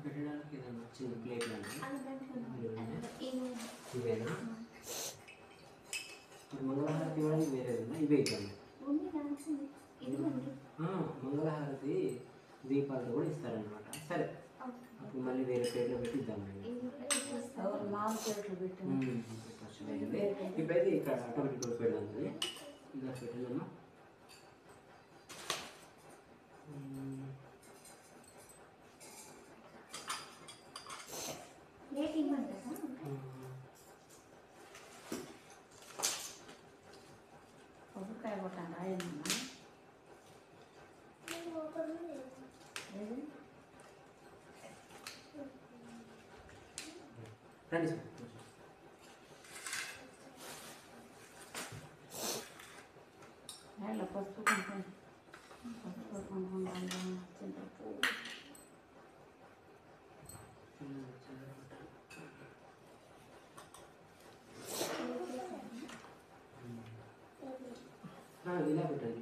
పెట్టడానికి ఏదైనా చిన్న ప్లేట్లు ఇవేనా మంగళహారతి ఇవ్వడానికి వేరేదేనా ఇవే ఇవ్వండి. మంగళహారతి దీపాలతో కూడా ఇస్తారనమాట. సరే అప్పుడు మళ్ళీ వేరే ప్లేట్లో పెట్టి ఇద్దామండి. ఇప్పుడైతే ఇక్కడ ఆటోమేటిక్ కూడా పెడదాం. ఇలా పెట్టిందమ్మా. రండి సార్. పసుపు ఇలా పెట్టండి.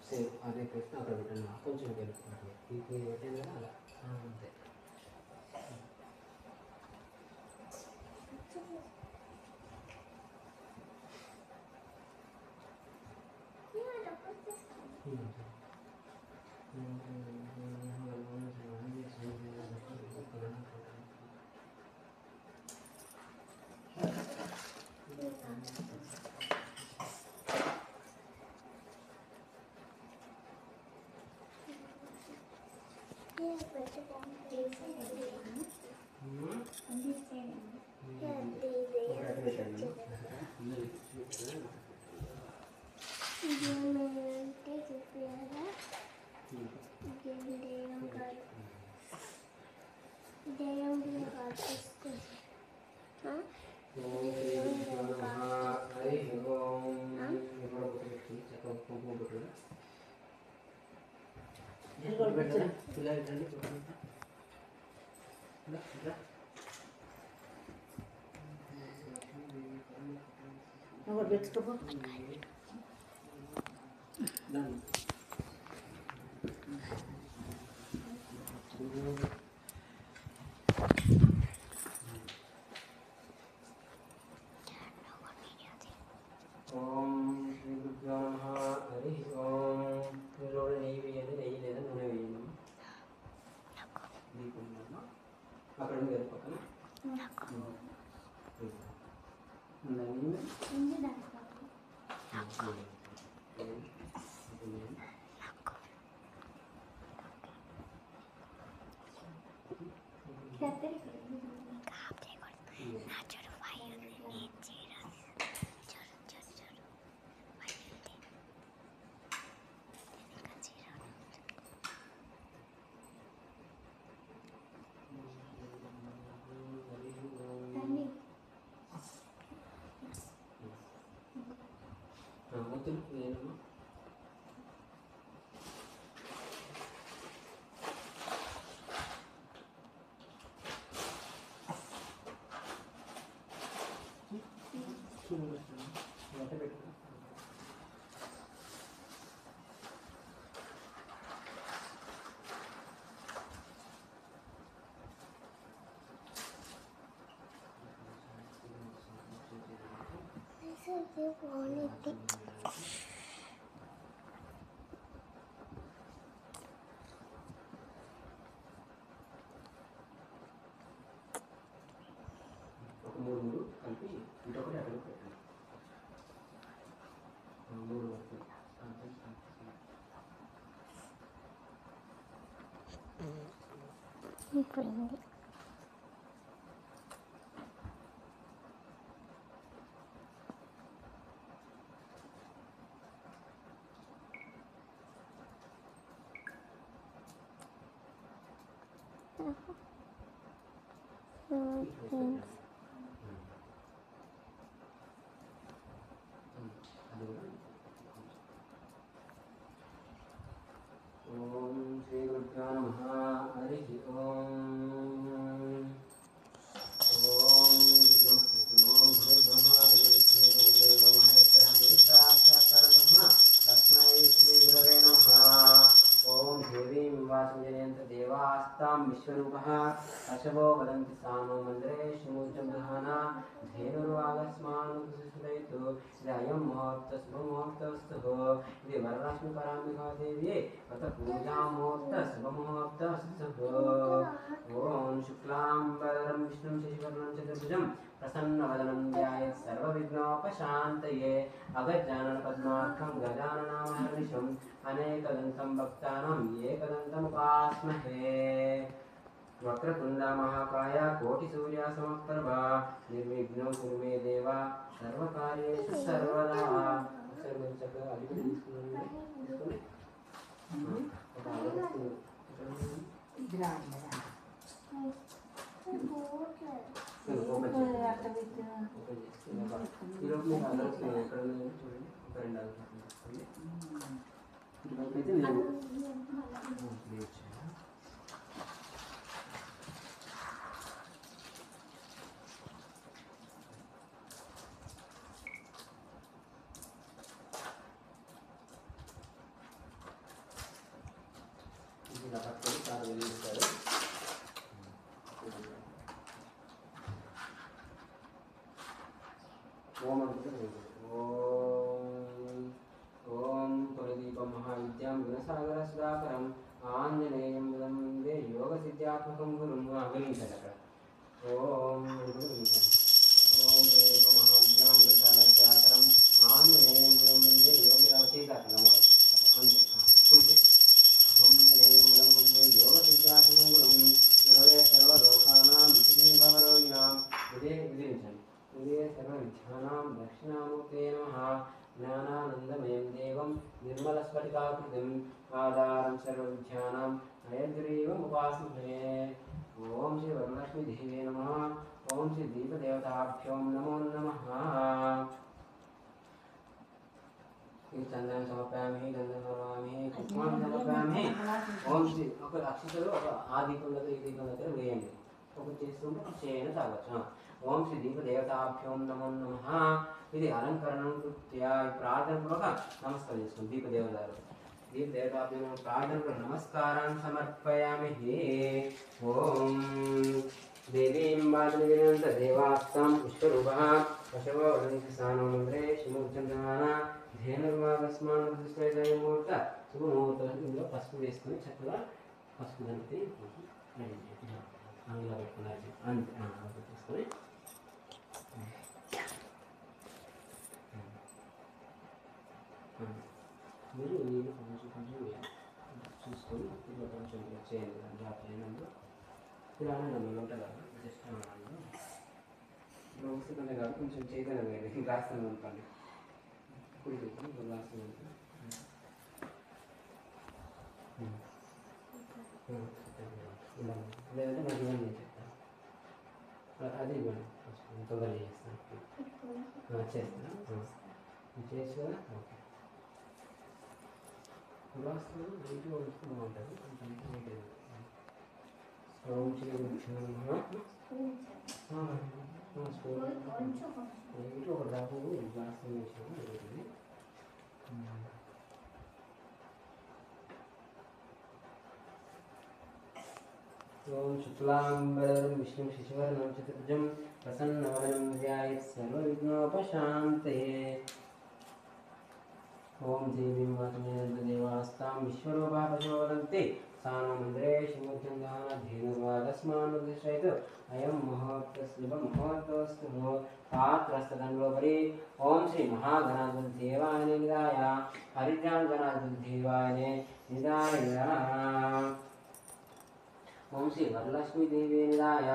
సేమ్ అదే పెట్టి అక్కడ పెట్టండి. కొంచెం పెట్టండి. ఇది పెట్టండి కదా అలా అంతే. అక్కడ ఉంది పక్కన ఒక మూడు మూడు కలిపి ఇటొకటి అటు పెట్టండి. మూడు వరకు పోయింది. ఓం శ్రీ గురుభ్యో నమః. హరి ఓం. ఓం భూర్బ్రహ్మ గురుదేవో మహేశ్వరః గురుసాక్షాత్ పరబ్రహ్మ తస్మై శ్రీ గురవే నమః. ఓం దేవీం వాచం జనయంత దేవాస్తాం విశ్వరూపః అశవో వదంతి సానో మందిరే శ్రీమూర్తిం దహాన ధేనుర్వాగస్మానుసుదయతు ఇది అయం ముహూర్త శుభముహూర్తస్తు. ఇది వరలక్ష్మి పరాంబికా దేవి గత పూజాముహూర్త శుభముహూర్తస్తు. ఓం శుక్లాంబరధరం విష్ణుం శశివర్ణం చతుర్భుజం ప్రసన్నవదనం ధ్యాయేత్ సర్వవిఘ్నోపశాంతయే. అగజానన పద్మార్కం గజాననామహర్నిశం అనేకదంతం భక్తానాం ఏకదంతముపాస్మహే. వక్రతుండ మహాకాయ కోటి సూర్య సమప్రభా నిర్విఘ్నం కురు మే దేవ సర్వకార్యేషు సర్వదా. ఒకసారి మీరు చక్కగా అడిగి తీసుకుని ఒక ఆలోచన ఓపెన్ చేసి ఈరోజు మీకు ఆలోచన ఎక్కడ ఉందో చూడండి. ఒక రెండు ఆలోచన ఇటువైపు అయితే నేను ఇలా పట్టుకొని చాలా వెలిగిస్తారు. ఓం అంటే ఓం పురదీపం మహావిద్యాం గుణసాగర సుధాకరం ఆంజనేయం వందే యోగ సిద్ధాత్మకం గురుం. వెలిగించండి అక్కడ. ఓం ఓం పురదీపం మహావిద్యాం గుణసాగర సుధాకరం ఆంజనేయం వందే యోగ చేతాకం అంతే పూజ. ఆంజనేయం వందే యోగ సిద్ధాత్మకం గురుం గురవే సర్వలోకానాం విశుద్ధీభవరోగిణాం. ఇదే విధించండి. ఇదే సర్వవిద్యానాం దక్షిణామూర్తే నమః. జ్ఞానానందమయం దేవం నిర్మలస్ఫటికాకృతిం ఆధారం సర్వవిద్యానాం హయగ్రీవముపాస్మహే. ఓం శ్రీ వరలక్ష్మీ దేవే నమః. ఓం శ్రీ దీపదేవతాభ్యో నమో నమః. చందనం సమర్పయామి, గంధం సమర్పయామి, కుంకుమం సమర్పయామి. ఓం శ్రీ ఒక అక్షతలు ఒక ఆ దీపం దగ్గర ఈ దీపం దగ్గర వేయండి. ఒకటి చేస్తుంటే చేయని తాగొచ్చు. ఓం శ్రీ దీపదేవతాభ్యో నమో నమః. ఇది అలంకరణం కృత్యా ప్రార్థనపూర్వక నమస్కారం చేసుకోండి. దీపదేవతాలు దీపదేవతాభ్యో ప్రార్థనపూర్వక నమస్కారాన్ని సమర్పయామి. ఓం దేవీం వాచమినంత దేవాస్తాం విశ్వరూపః పశవో వదంతి సానో మంత్రే శ్రీమూర్తిం దహాన ధేనుర్వాగస్మానుముహూర్త శుభముహూర్తం. ఇందులో పసుపు వేసుకొని చక్కగా పసుపు కలిపి అందులో పెట్టుకున్నారు అంతే. తీసుకొని మీరు నీళ్ళు కొంచెం కొంచెం చూసుకొని ఇట్లా కొంచెం చేయండి. డ్రాప్ చేయడంలో ఇలా మీరు ఉంటుంది కదా జస్ట్ ఇప్పుడు వస్తుంది కాదు కొంచెం చేయగలం వేయండి. రాస్తాను అనుకోండి. కుడి ఇప్పుడు రాస్తాను లేదంటే నాకు ఇవ్వండి నేను చెప్తాను. అది ఇవ్వండి తొందరగా చేస్తాను. చేస్తాను చేసి కదా ఓకే. రాస్తాను నీట్గా ఉంచుకుని బాగుంటుంది. కొంచెం నీట్గా ఓం శ్రీ గురుభ్యో నమః. ఇంట్లో ఒక డ్రాపు గ్లాస్ వేసాము జరుగుతుంది. ఓం శుక్లాంబరధరం విష్ణుం శశివర్ణం చతుర్భుజం ప్రసన్నవదనం ధ్యాయేత్ సర్వవిఘ్నోపశాంతయే. ఓం దేవీం వాచమేన దేవాస్తాం విశ్వరూపా పశువదంతే సానో మందిరే శివచందాన ధీనుర్వాదస్మానుదిశైతు అయం మహోత్తస్య మహోత్తస్తు పాత్రస్తదండోపరి. ఓం శ్రీ మహాగణాధిపతిదేవాయ నిదాయ హరిద్రాంగణాధిపతిదేవాయ నిదాయ. ఓం శ్రీ వరలక్ష్మీదేవి నిదాయ.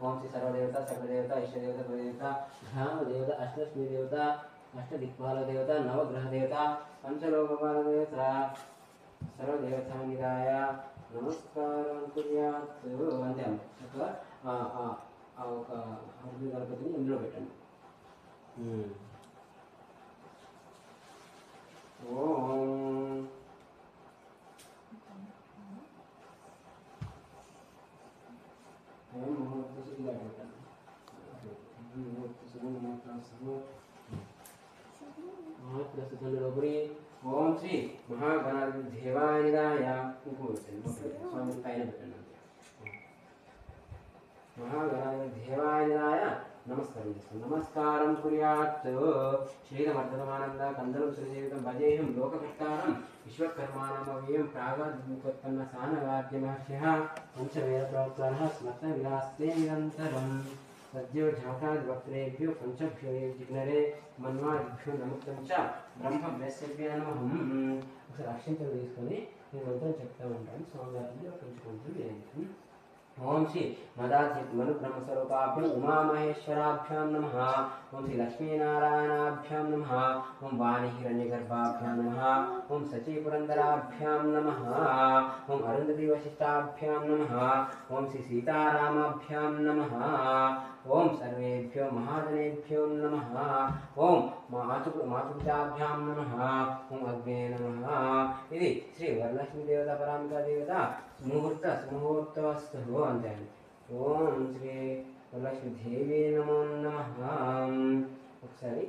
ఓం శ్రీ సర్వదేవత సర్వదేవత ఇష్టదేవత కులదేవత ధ్యానదేవత అష్టలక్ష్మీ దేవత అష్టదిక్పాల దేవత నవగ్రహ దేవత పంచలోకపాల దేవత సర్వదేవత నిదాయ నమస్కారం కుర్యాత్ అంతే చక్కగా ఒక హరి గణపతిని ఇందులో పెట్టండి. ఓం ఇలా పెట్టండి. ఓం శ్రీ మహాగణాధిపతిదేవాయ నిదాయ. స్వామి పైన పెట్టండి. మహాగణాధిపతిదేవాయ నిదాయ నమస్కారం చేసుకోండి. నమస్కారం కుర్యాత్. శ్రీరమర్దనమానంద కందరం శ్రీజీవితం భజేహం లోకకర్తారం విశ్వకర్మాణమవ్యం ప్రాగాద్ముఖోత్పన్న సానవాద్యమహర్షిః పంచవేద ప్రవక్తారः స్మర్త విలాస్తే నిరంతరం సద్యో ఝాటాద్వక్త్రేభ్యో పంచభ్యో జిగ్నరే మన్వాదిభ్యో నముక్తం చ బ్రహ్మవ్యస్యభ్యో నమః. ఒకసారి అక్షంతలు తీసుకొని నేను మంత్రం చెప్తా ఉంటాను. స్వామివారిని కొంచెం వేయండి. ఓం శ్రీ మను బ్రహ్మస్వరూపాభ్యాం ఉమామహేశ్వరాభ్యాం నమః. ఓం శ్రీ లక్ష్మీనారాయణాభ్యాం నమః. ఓం వాణి హిరణ్యగర్భాభ్యాం నమః. ఓం సచీపురందరాభ్యాం నమః. ఓం అరుంధతి వశిష్టాభ్యాం నమః. ఓం శ్రీ సీతారామాభ్యాం నమః. ఓం సర్వేభ్యో మహాజనేభ్యో నమః. ఓం మాతృభ్యాం నమః. ఓం అగ్నే నమః. ఇది శ్రీ వరలక్ష్మీ దేవత పరామికా దేవత సుముహూర్తవస్తు అంతే అండి. ఓం శ్రీ వరలక్ష్మీ దేవి నమో నమః. ఒకసారి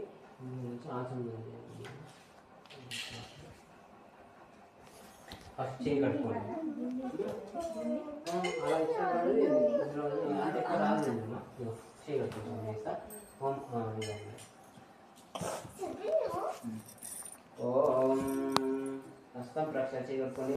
ఆచరణ ఫస్ట్ చేయి కట్టుకోండి. అలా ఇచ్చిన రాలేదమ్మా చేయి కట్టుకోండి. ఓం ఓం హస్తం ప్రక్ష చేయి కట్టుకోండి.